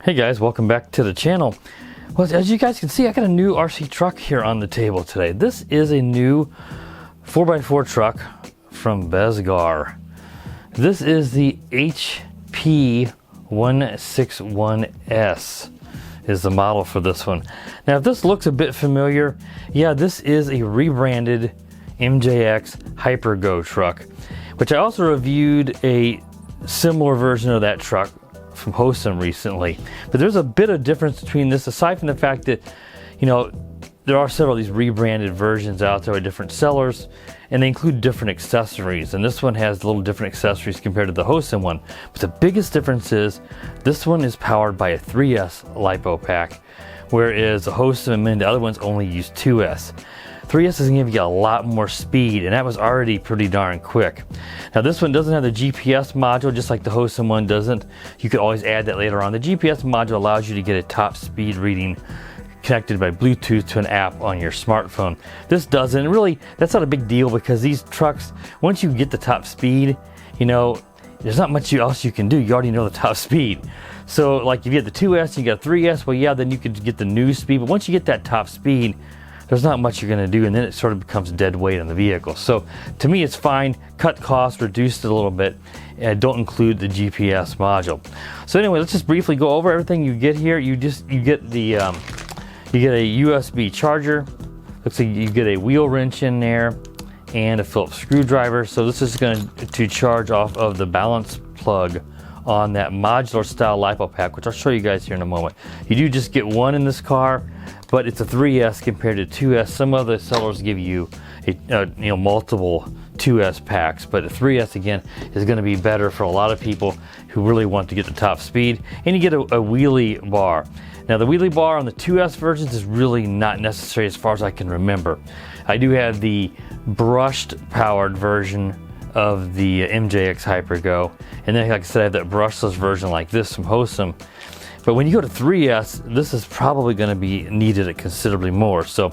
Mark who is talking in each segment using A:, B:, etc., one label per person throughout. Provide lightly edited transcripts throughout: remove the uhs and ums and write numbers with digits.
A: Hey guys, welcome back to the channel. Well, as you guys can see, I got a new RC truck here on the table today. This is a new 4x4 truck from Bezgar. This is the HP161S is the model for this one. Now, if this looks a bit familiar, yeah, this is a rebranded MJX Hypergo truck, which I also reviewed a similar version of that truck from Hosum recently. But there's a bit of difference between this, aside from the fact that, you know, there are several of these rebranded versions out there with different sellers, and they include different accessories. And this one has a little different accessories compared to the Hosum one. But the biggest difference is this one is powered by a 3S Lipo pack, whereas the Hosum and many of the other ones only use 2S. 3S is going to give you a lot more speed, and that was already pretty darn quick. Now this one doesn't have the GPS module, just like the Hosum one doesn't. You could always add that later on. The GPS module allows you to get a top speed reading connected by Bluetooth to an app on your smartphone. This doesn't. Really, that's not a big deal, because these trucks, once you get the top speed, you know, there's not much else you can do. You already know the top speed. So like if you get the 2S, you got 3S, well yeah, then you could get the new speed. But once you get that top speed, there's not much you're going to do, and then it sort of becomes dead weight on the vehicle. So to me, it's fine. Cut costs, reduced it a little bit, and don't include the GPS module. So anyway, let's just briefly go over everything you get here. You get the you get a USB charger. Looks like you get a wheel wrench in there and a Phillips screwdriver. So this is going to charge off of the balance plug on that modular style Lipo pack, which I'll show you guys here in a moment. You do just get one in this car, but it's a 3S compared to 2S. Some other sellers give you multiple 2S packs, but a 3S again is going to be better for a lot of people who really want to get the top speed. And you get a wheelie bar. Now the wheelie bar on the 2S versions is really not necessary as far as I can remember. I do have the brushed powered version of the MJX Hypergo, and then like I said, I have that brushless version like this from Hosum. But when you go to 3S, this is probably going to be needed considerably more. So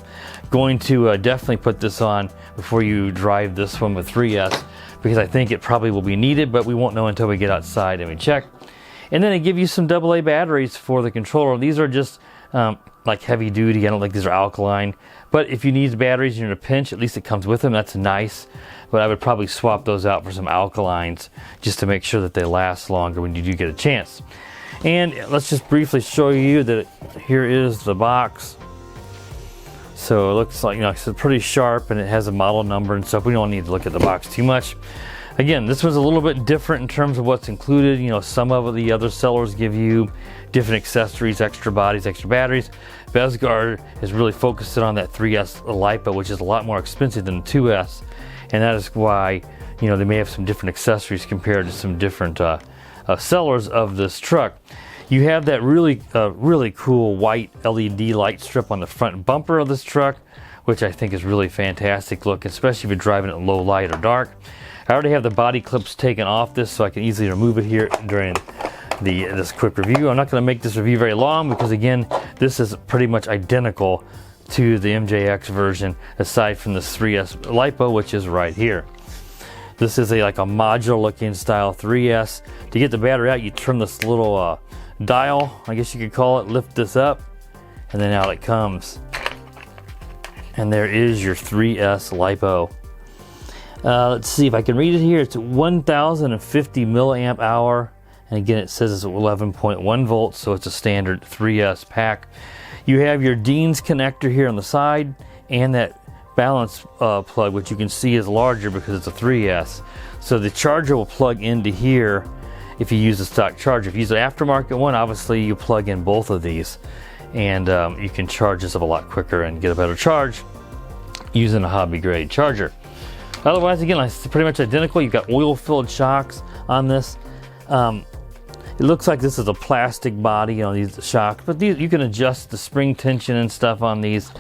A: going to definitely put this on before you drive this one with 3S, because I think it probably will be needed, but we won't know until we get outside and we check. And then they give you some AA batteries for the controller. These are just like heavy duty. I don't think these are alkaline, but if you need batteries and you're in a pinch, at least it comes with them. That's nice. But I would probably swap those out for some alkalines just to make sure that they last longer when you do get a chance. And let's just briefly show you that here is the box. So it looks like, you know, it's pretty sharp, and it has a model number and stuff. We don't need to look at the box too much. Again, this one's a little bit different in terms of what's included. You know, some of the other sellers give you different accessories, extra bodies, extra batteries. Bezgar is really focused on that 3S Lipo, which is a lot more expensive than the 2S. And that is why, you know, they may have some different accessories compared to some different sellers of this truck. You have that really cool white LED light strip on the front bumper of this truck, which I think is really fantastic look, especially if you're driving it in low light or dark. I already have the body clips taken off this, so I can easily remove it here during this quick review. I'm not going to make this review very long, because again, this is pretty much identical to the MJX version, aside from this 3S Lipo, which is right here. This is like a modular looking style 3S. To get the battery out, you turn this little dial, I guess you could call it, lift this up, and then out it comes. And there is your 3S Lipo. Let's see if I can read it here. It's 1050 milliamp hour. And again, it says it's 11.1 volts, so it's a standard 3S pack. You have your Dean's connector here on the side, and that balance plug, which you can see is larger because it's a 3S. So the charger will plug into here if you use the stock charger. If you use an aftermarket one, obviously you plug in both of these, and you can charge this up a lot quicker and get a better charge using a hobby grade charger. Otherwise, again, it's pretty much identical. You've got oil-filled shocks on this. It looks like this is a plastic body on these shocks, but these, you can adjust the spring tension and stuff on these,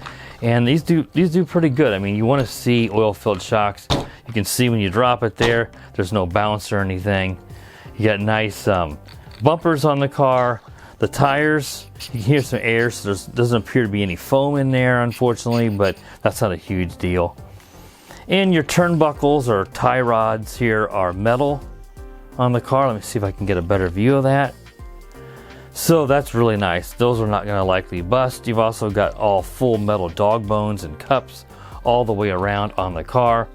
A: and these do pretty good. I mean, you want to see oil-filled shocks. You can see when you drop it there, there's no bounce or anything. You got nice bumpers on the car. The tires, you can hear some air, so there doesn't appear to be any foam in there, unfortunately, but that's not a huge deal. And your turnbuckles or tie rods here are metal on the car. Let me see if I can get a better view of that. So that's really nice. Those are not going to likely bust. You've also got all full metal dog bones and cups all the way around on the car.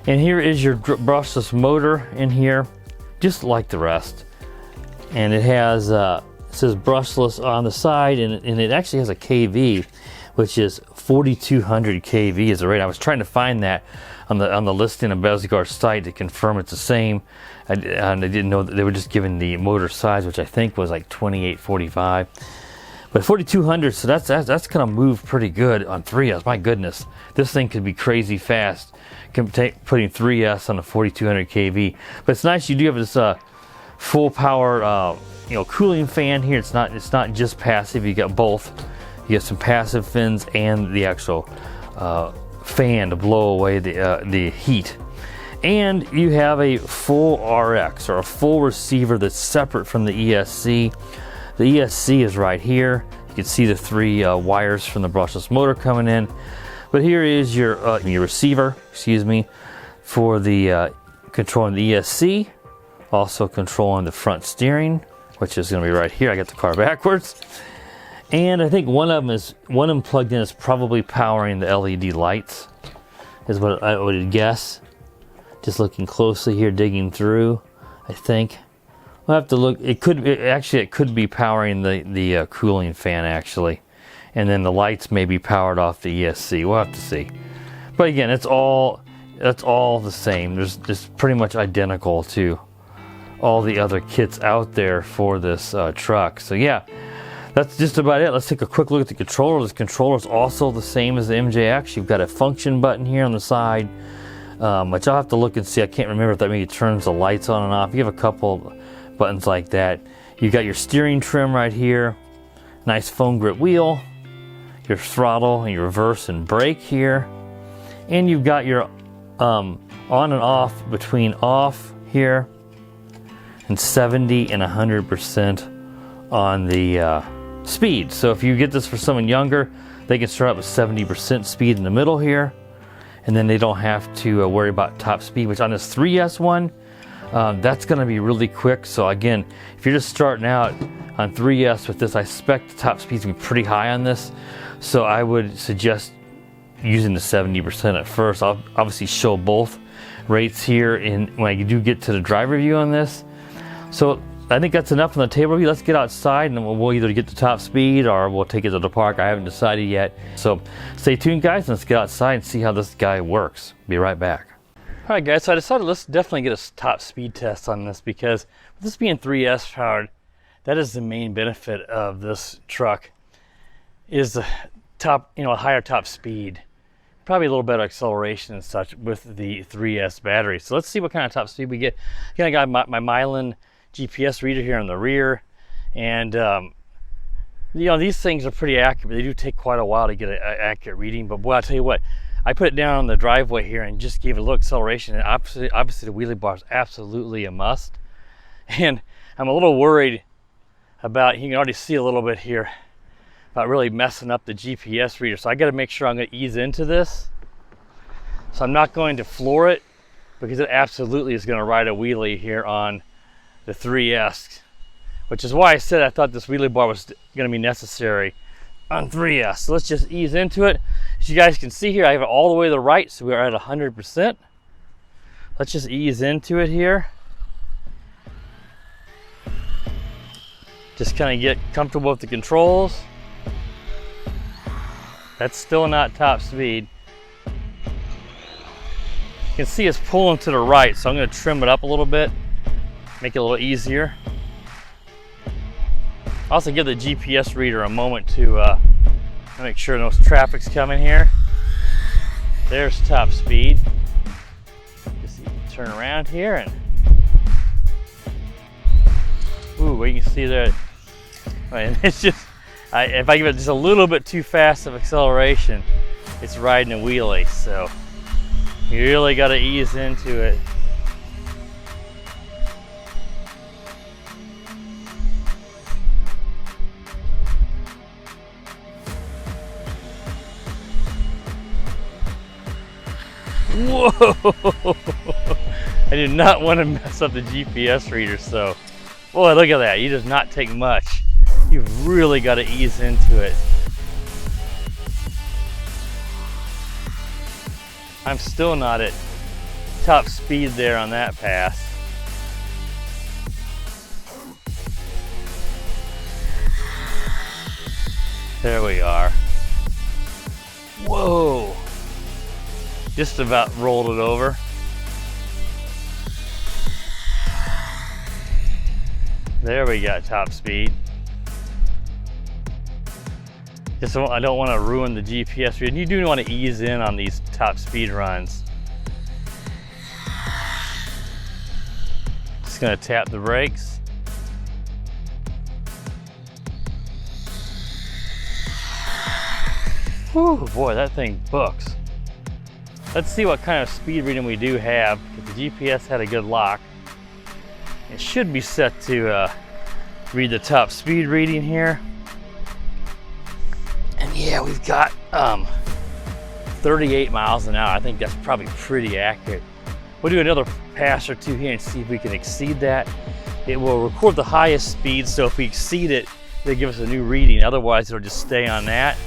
A: And here is your brushless motor in here, just like the rest. And it has, it says brushless on the side, and it actually has a KV, which is 4,200 KV is the rate. I was trying to find that on the listing of Bezgar's site to confirm it's the same. And I didn't know that they were just giving the motor size, which I think was like 2845. But 4,200, so that's gonna move pretty good on 3S. My goodness, this thing could be crazy fast. Putting 3S on a 4,200 kV. But it's nice you do have this full power, cooling fan here. It's not just passive. You got both. You get some passive fins and the actual fan to blow away the heat. And you have a full RX, or a full receiver that's separate from the ESC. The ESC is right here. You can see the 3 wires from the brushless motor coming in. But here is your receiver, for the controlling the ESC, also controlling the front steering, which is going to be right here. I got the car backwards. And I think one of them plugged in is probably powering the LED lights, is what I would guess. Just looking closely here, digging through, I think. We'll have to look. It could be powering the cooling fan actually, and then the lights may be powered off the ESC. We'll have to see. But again, it's all the same. There's just pretty much identical to all the other kits out there for this truck. So yeah, that's just about it. Let's take a quick look at the controller. This controller is also the same as the MJX. You've got a function button here on the side, which I'll have to look and see. I can't remember if that maybe turns the lights on and off. You have a couple buttons like that. You've got your steering trim right here. Nice foam grip wheel. Your throttle and your reverse and brake here. And you've got your on and off between off here and 70 and 100% on the speed. So if you get this for someone younger, they can start out with 70% speed in the middle here, and then they don't have to worry about top speed, which on this 3S one, that's going to be really quick. So again, if you're just starting out on 3S with this, I expect the top speed's going to be pretty high on this. So I would suggest using the 70% at first. I'll obviously show both rates here when I do get to the driver view on this. So I think that's enough on the table view. Let's get outside and we'll either get the top speed or we'll take it to the park. I haven't decided yet. So stay tuned, guys, and let's get outside and see how this guy works. Be right back. All right, guys, so I decided let's definitely get a top speed test on this, because with this being 3S powered, that is the main benefit of this truck, is the top, a higher top speed. Probably a little better acceleration and such with the 3S battery. So let's see what kind of top speed we get. Again, I got my Milan GPS reader here in the rear, and these things are pretty accurate. They do take quite a while to get an accurate reading, but boy, I'll tell you what, I put it down on the driveway here and just gave it a little acceleration, and obviously the wheelie bar is absolutely a must. And I'm a little worried about, you can already see a little bit here, about really messing up the GPS reader. So I got to make sure I'm going to ease into this. So I'm not going to floor it, because it absolutely is going to ride a wheelie here on the 3S, which is why I said I thought this wheelie bar was going to be necessary on 3S. So let's just ease into it. As you guys can see here, I have it all the way to the right, so we are at 100%. Let's just ease into it here. Just kind of get comfortable with the controls. That's still not top speed. You can see it's pulling to the right, so I'm going to trim it up a little bit, make it a little easier. Also give the GPS reader a moment to make sure no traffic's coming here. There's top speed. Just turn around here and ooh, you can see that. It's just, if I give it just a little bit too fast of acceleration, it's riding a wheelie. So you really got to ease into it. Whoa! I do not want to mess up the GPS reader, so boy, look at that. He does not take much You've really got to ease into it. I'm still not at top speed there on that pass. There we are. Whoa! Just about rolled it over. There we got top speed. I don't want to ruin the GPS read. You do want to ease in on these top speed runs. Just gonna tap the brakes. Whew, boy, that thing books. Let's see what kind of speed reading we do have. If the GPS had a good lock, it should be set to read the top speed reading here. And yeah, we've got 38 miles an hour. I think that's probably pretty accurate. We'll do another pass or two here and see if we can exceed that. It will record the highest speed, so if we exceed it, it'll give us a new reading. Otherwise, it'll just stay on that.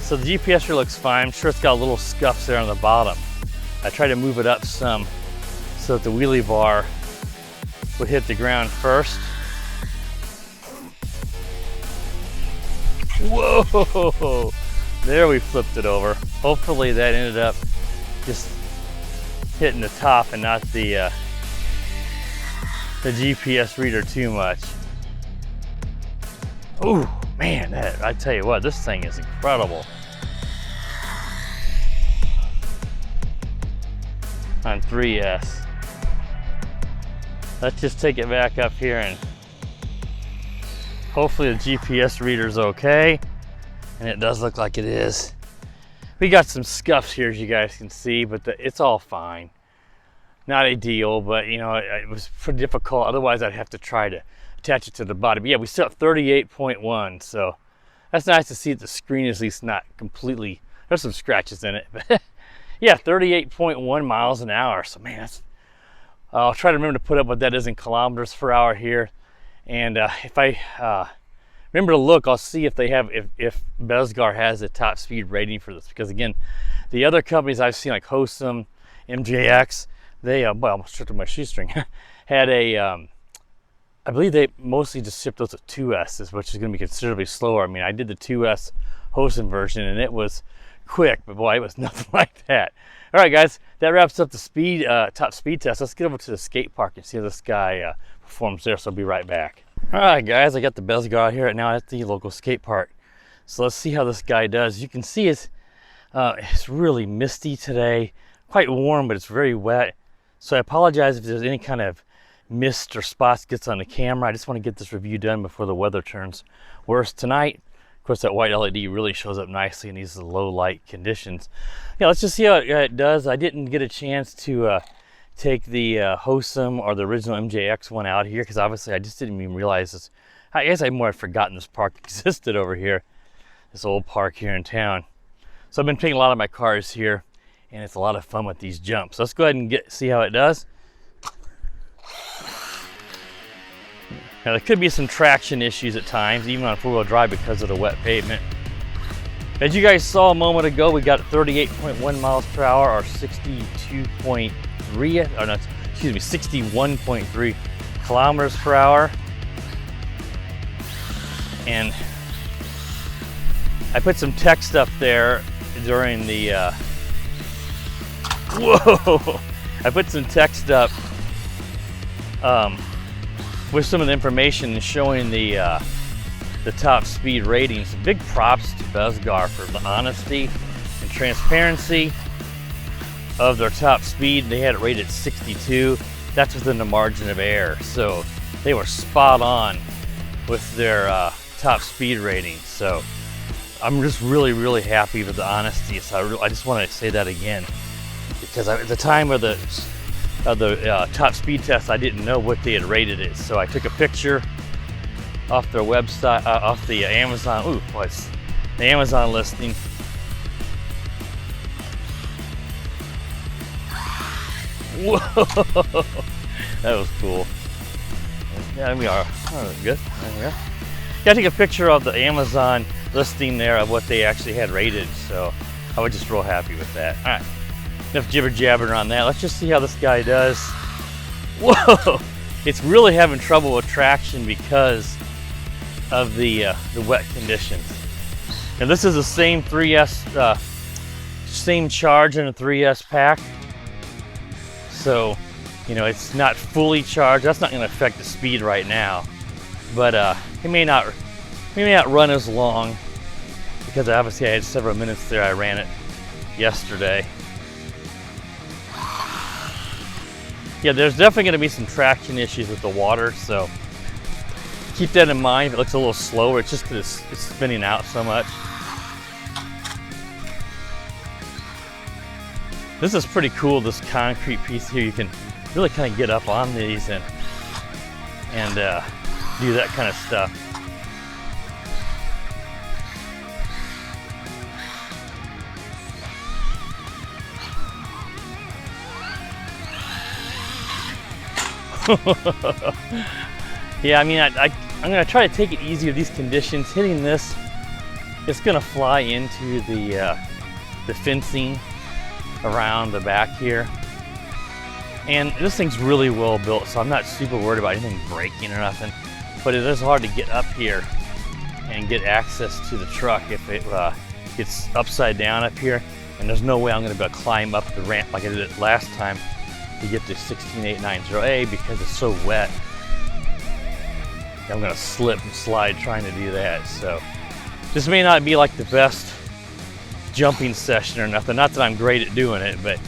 A: So the GPS here looks fine. I'm sure it's got little scuffs there on the bottom. I tried to move it up some so that the wheelie bar would hit the ground first. Whoa! There, we flipped it over. Hopefully that ended up just hitting the top and not the GPS reader too much. Ooh, man, I tell you what, this thing is incredible. On 3S. Let's just take it back up here and hopefully the GPS reader's okay. And it does look like it is. We got some scuffs here, as you guys can see, but it's all fine. Not ideal, but you know, it was pretty difficult. Otherwise, I'd have to try to attach it to the body. But yeah, we still have 38.1, so that's nice to see that the screen is at least not completely, there's some scratches in it. But yeah, 38.1 miles an hour. So man, I'll try to remember to put up what that is in kilometers per hour here. And if I remember to look, I'll see if they have, if Bezgar has a top speed rating for this. Because again, the other companies I've seen, like Hosum, MJX, they, well, I almost tripped on my shoestring, had a, I believe they mostly just shipped those at 2S's, which is going to be considerably slower. I mean, I did the 2S Hosum version and it was quick, but boy, it was nothing like that. All right, guys, that wraps up the speed top speed test. Let's get over to the skate park and see how this guy performs there, so I'll be right back. All right, guys, I got the Bezgar out here now at the local skate park. So let's see how this guy does. You can see it's really misty today, quite warm, but it's very wet. So I apologize if there's any kind of mist or spots gets on the camera. I just want to get this review done before the weather turns worse tonight. Of course, that white LED really shows up nicely in these low light conditions. Yeah, let's just see how it does. I didn't get a chance to take the Hosum or the original MJX one out here because obviously I just didn't even realize this. I guess I more had forgotten this park existed over here, this old park here in town. So I've been taking a lot of my cars here, and it's a lot of fun with these jumps. Let's go ahead and see how it does. Now there could be some traction issues at times, even on four-wheel drive because of the wet pavement. As you guys saw a moment ago, we got 38.1 miles per hour or 62.3, or no, excuse me, 61.3 kilometers per hour. And I put some text up there during the, whoa! I put some text up with some of the information showing the top speed ratings. Big props to Bezgar for the honesty and transparency of their top speed. They had it rated 62. That's within the margin of error. So they were spot on with their top speed rating. So I'm just really, really happy with the honesty. So I just want to say that again, because at the time of the top speed test, I didn't know what they had rated it. So I took a picture off their website, off the Amazon, what's the Amazon listing. Whoa, that was cool. Yeah, we are. Oh, good. There we are. Gotta take a picture of the Amazon listing there of what they actually had rated, so I was just real happy with that. All right, enough jibber jabbering on that. Let's just see how this guy does. Whoa! It's really having trouble with traction because of the wet conditions. Now this is the same 3S, same charge in a 3S pack. So, you know, it's not fully charged. That's not going to affect the speed right now, but it may not run as long because obviously I had several minutes there. I ran it yesterday. Yeah, there's definitely going to be some traction issues with the water, so keep that in mind. If it looks a little slower, it's just because it's spinning out so much. This is pretty cool, this concrete piece here. You can really kind of get up on these and do that kind of stuff. Yeah, I mean, I'm gonna try to take it easy with these conditions. Hitting this, it's gonna fly into the fencing around the back here. And this thing's really well built, so I'm not super worried about anything breaking or nothing. But it is hard to get up here and get access to the truck if it gets upside down up here. And there's no way I'm gonna be able to climb up the ramp like I did it last time to get to 16890A because it's so wet. I'm gonna slip and slide trying to do that. So this may not be like the best jumping session or nothing. Not that I'm great at doing it, but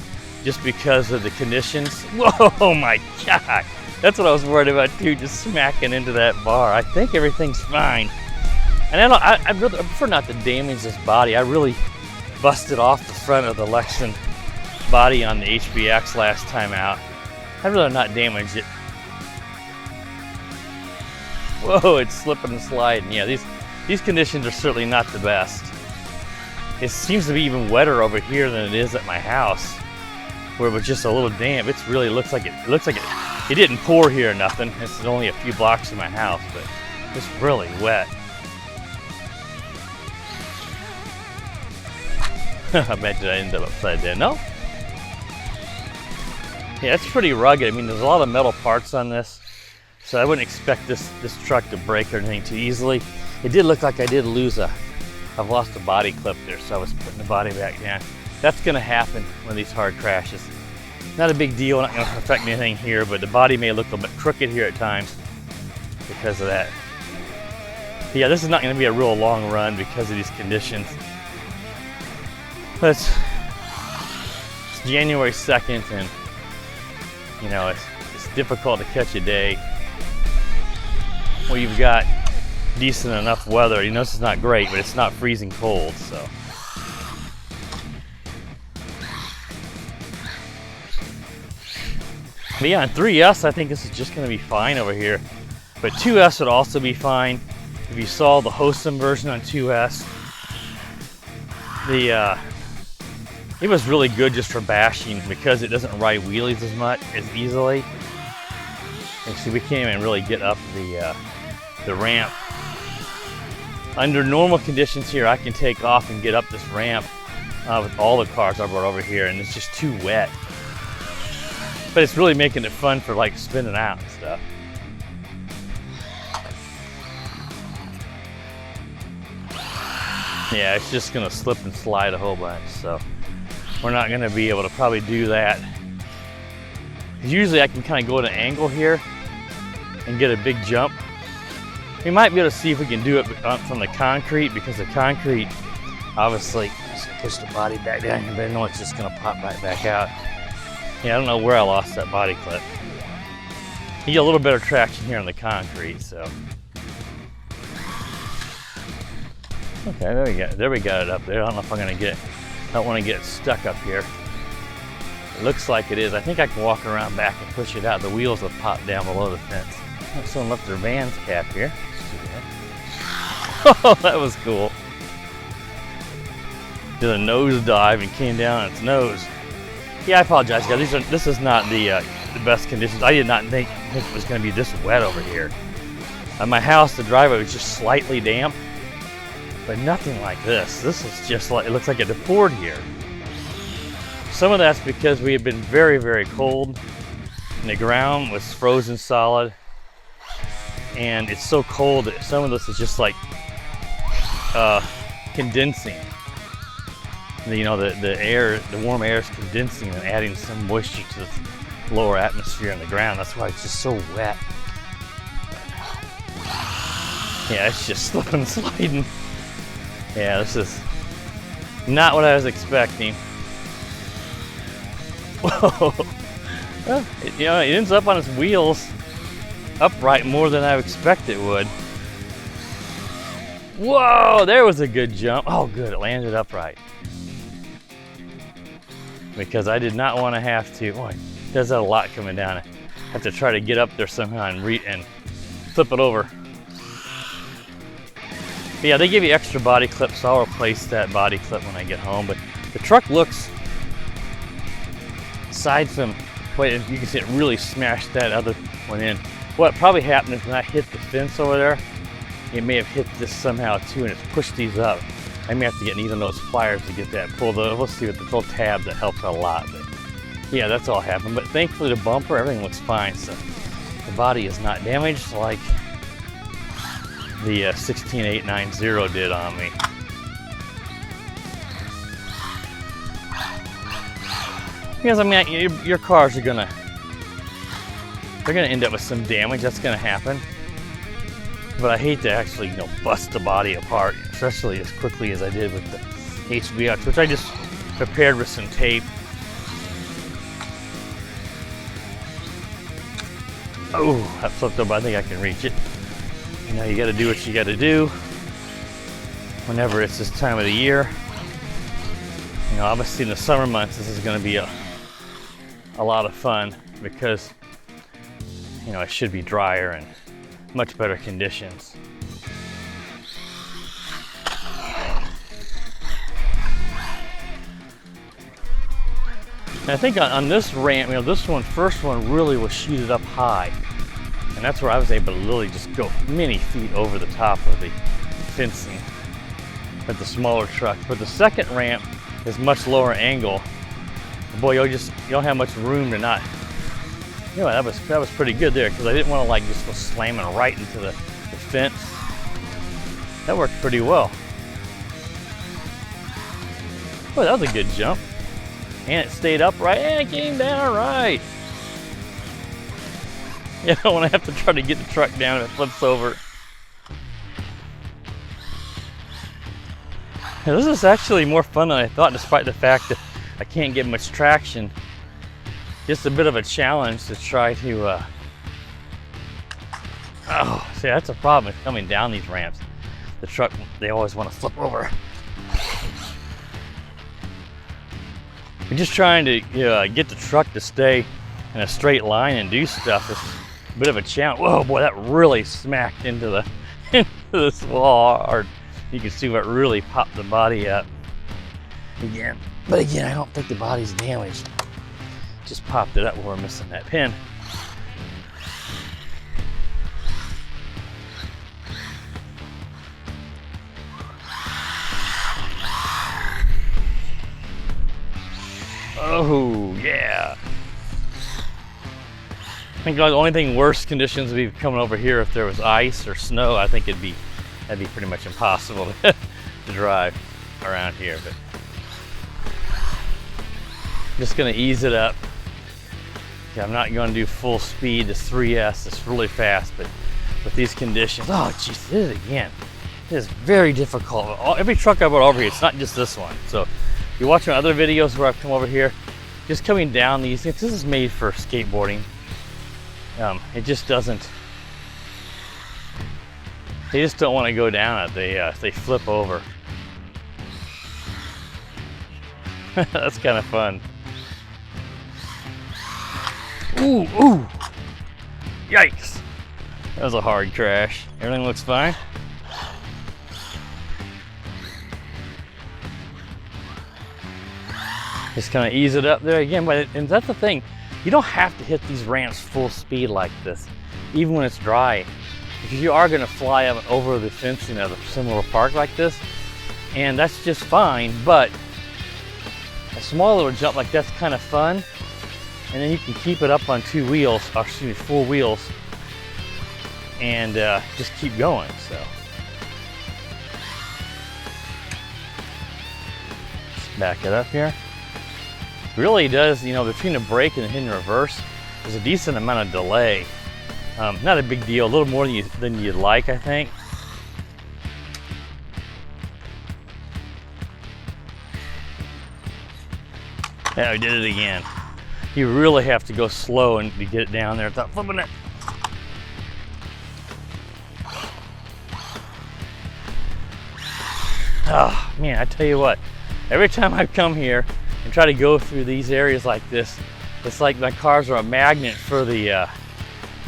A: just because of the conditions. Whoa, my God. That's what I was worried about too, just smacking into that bar. I think everything's fine. And I prefer not to damage this body. I really busted off the front of the Lexan body on the HBX last time out. I'd rather not damage it. Whoa, it's slipping and sliding. Yeah, these conditions are certainly not the best. It seems to be even wetter over here than it is at my house, where it was just a little damp. It really looks like it didn't pour here or nothing. This is only a few blocks from my house, but it's really wet. I bet I ended up upside down. No? Yeah, it's pretty rugged. I mean, there's a lot of metal parts on this, so I wouldn't expect this truck to break or anything too easily. It did look like I did lose I've lost a body clip there, so I was putting the body back down. That's gonna happen when these hard crashes. Not a big deal, not gonna affect anything here, but the body may look a bit crooked here at times because of that. But yeah, this is not gonna be a real long run because of these conditions. But it's January 2nd, and you know, it's difficult to catch a day where you've got decent enough weather. You know, this is not great, but it's not freezing cold, so. But yeah, on 3S, I think this is just gonna be fine over here. But 2S would also be fine. If you saw the Hosen version on 2S, it was really good just for bashing because it doesn't ride wheelies as easily. And so we can't even really get up the ramp. Under normal conditions here, I can take off and get up this ramp with all the cars I brought over here, and it's just too wet. But it's really making it fun for like spinning out and stuff. Yeah, it's just gonna slip and slide a whole bunch, so we're not gonna be able to probably do that. Usually I can kind of go at an angle here and get a big jump. We might be able to see if we can do it from the concrete, because the concrete, obviously, just push the body back down here, but I know it's just gonna pop right back out. Yeah, I don't know where I lost that body clip. You get a little better traction here on the concrete, so. Okay, there we got it up there. I don't know if I'm gonna don't wanna get stuck up here. It looks like it is. I think I can walk around back and push it out. The wheels will pop down below the fence. Someone left their Vans cap here. Oh, that was cool. Did a nose dive and came down on its nose. Yeah, I apologize, guys. This is not the best conditions. I did not think it was going to be this wet over here. At my house, the driveway was just slightly damp, but nothing like this. This is just like, it looks like it poured here. Some of that's because we had been very, very cold and the ground was frozen solid, and it's so cold that some of this is just like condensing. You know, the air, the warm air is condensing and adding some moisture to the lower atmosphere in the ground. That's why it's just so wet. Yeah, it's just slipping and sliding. Yeah, this is not what I was expecting. Whoa. Well, it ends up on its wheels upright more than I expected it would. Whoa, there was a good jump. Oh, good, it landed upright. Because I did not want to have to, boy, it does have a lot coming down. I have to try to get up there somehow and flip it over. But yeah, they give you extra body clips, so I'll replace that body clip when I get home. But the truck looks, aside from, wait, you can see it really smashed that other one in. What probably happened is when I hit the fence over there, it may have hit this somehow too, and it's pushed these up. I may have to get one of those pliers to get that pulled. We'll see with the little tab, that helps out a lot. But yeah, that's all happened. But thankfully the bumper, everything looks fine. So the body is not damaged like the 16890 did on me. Because I mean, your cars are they're gonna end up with some damage. That's gonna happen. But I hate to actually, bust the body apart, especially as quickly as I did with the HBX, which I just prepared with some tape. Oh, that flipped over. I think I can reach it. You got to do what you got to do whenever it's this time of the year. Obviously in the summer months, this is going to be a lot of fun because, it should be drier and much better conditions. And I think on this ramp, first one really was sheeted up high. And that's where I was able to literally just go many feet over the top of the fencing with the smaller truck. But the second ramp is much lower angle. Boy, you don't have much room to not. That was pretty good there because I didn't want to just go slamming right into the fence. That worked pretty well. Boy, that was a good jump. And it stayed upright and it came down right. When I have to try to get the truck down and it flips over. Now, this is actually more fun than I thought, despite the fact that I can't get much traction. Just a bit of a challenge to try to, see, that's a problem with coming down these ramps. The truck, they always want to flip over. I'm just trying to get the truck to stay in a straight line and do stuff. It's a bit of a challenge. Whoa, boy, that really smacked into this wall hard. You can see what really popped the body up again. But again, I don't think the body's damaged. Just popped it up where we're missing that pin. Oh, yeah. I think the only thing worse conditions would be coming over here if there was ice or snow. I think that'd be pretty much impossible to drive around here. But I'm just gonna ease it up. Okay, I'm not gonna do full speed. This 3S is really fast, but with these conditions, oh geez, did it again. It is very difficult. Every truck I brought over here, it's not just this one. So if you're watching other videos where I've come over here, just coming down these, this is made for skateboarding. It just doesn't, they just don't want to go down it. They flip over. That's kind of fun. Ooh, ooh, yikes. That was a hard crash. Everything looks fine. Just kind of ease it up there again, and that's the thing. You don't have to hit these ramps full speed like this, even when it's dry. because you are going to fly up over the fencing at a similar park like this, and that's just fine. But a small little jump like that's kind of fun, and then you can keep it up on 2 wheels, or excuse me, 4 wheels, and just keep going. So let's back it up here. Really does, you know, between the brake and the hitting reverse, there's a decent amount of delay. Not a big deal, a little more than you'd like, I think. Yeah, we did it again. You really have to go slow and to get it down there without flipping it. Oh man, I tell you what, every time I come here and try to go through these areas like this, it's like my cars are a magnet for the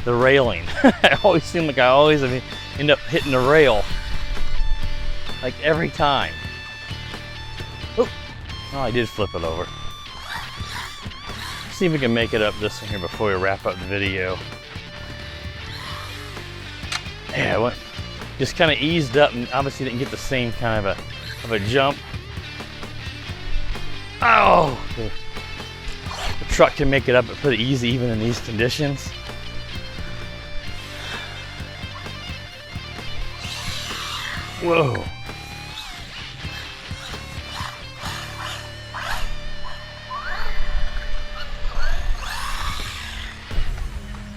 A: railing. I always seem like I always end up hitting the rail, like every time. Oh, I did flip it over. See if we can make it up this one here before we wrap up the video. Yeah, I just kind of eased up and obviously didn't get the same kind of a jump. Oh, the truck can make it up pretty easy even in these conditions. Whoa.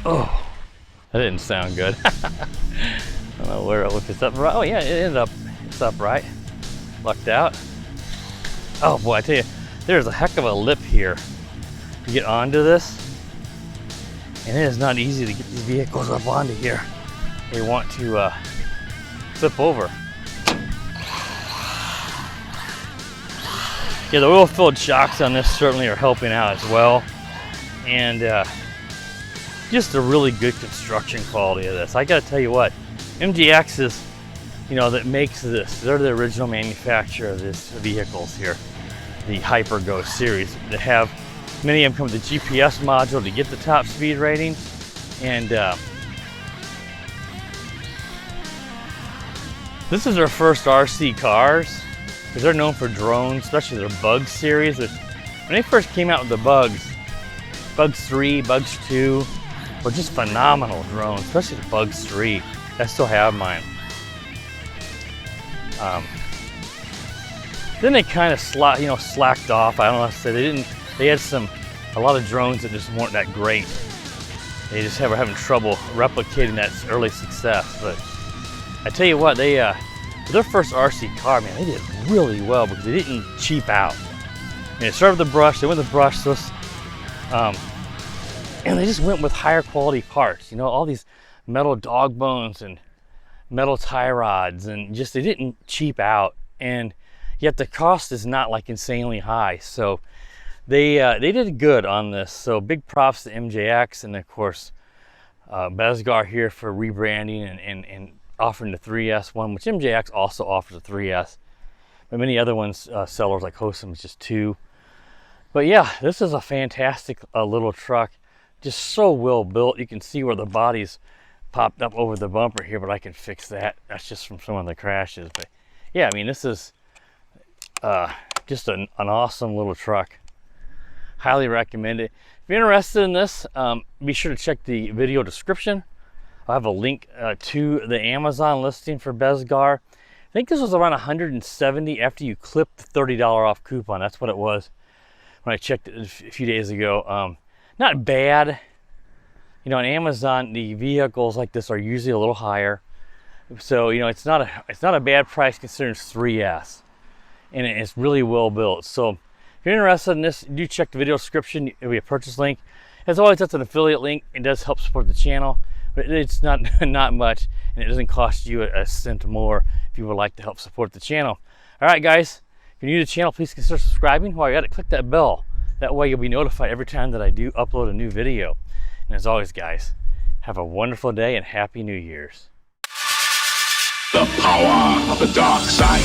A: Oh, that didn't sound good. I don't know where if it's upright. Oh yeah, it's upright. Lucked out. Oh boy, I tell you, there's a heck of a lip here to get onto this, and it is not easy to get these vehicles up onto here. They want to flip over. Yeah, the oil-filled shocks on this certainly are helping out as well, and just a really good construction quality of this. I gotta tell you what, MGX is, you know, that makes this. They're the original manufacturer of these vehicles here, the HyperGo series. They have many of them come with the GPS module to get the top speed rating, and this is their first RC cars, because they're known for drones, especially their Bugs series. When they first came out with the Bugs 3, Bugs 2, were just phenomenal drones, especially the Bugs 3. I still have mine. Then they kind of slacked off. I don't know how to say. They had a lot of drones that just weren't that great. They just were having trouble replicating that early success. But I tell you what, their first RC car, man, they did really well because they didn't cheap out. And it started with the brush. They went with the brushless. And they just went with higher quality parts, you know, all these metal dog bones and metal tie rods, and just they didn't cheap out, and yet the cost is not like insanely high. So they did good on this. So big props to MJX, and of course Bezgar here for rebranding and offering the 3S one, which MJX also offers a 3S, but many other ones sellers like Hossam is just 2. But yeah, this is a fantastic little truck. Just so well built. You can see where the body's popped up over the bumper here, but I can fix that. That's just from some of the crashes. But yeah, I mean, this is just an awesome little truck. Highly recommend it. If you're interested in this, be sure to check the video description. I'll have a link to the Amazon listing for Bezgar. I think this was around $170 after you clip the $30 off coupon. That's what it was when I checked it a few days ago. Not bad. You know, on Amazon, the vehicles like this are usually a little higher. So, you know, it's not a bad price considering it's 3S. And it's really well built. So, if you're interested in this, do check the video description. It'll be a purchase link. As always, that's an affiliate link. It does help support the channel. But it's not much, and it doesn't cost you a cent more if you would like to help support the channel. All right, guys. If you're new to the channel, please consider subscribing. While you're at it, click that bell. That way you'll be notified every time that I do upload a new video. And as always, guys, have a wonderful day and Happy New Year's.
B: The power of the dark side.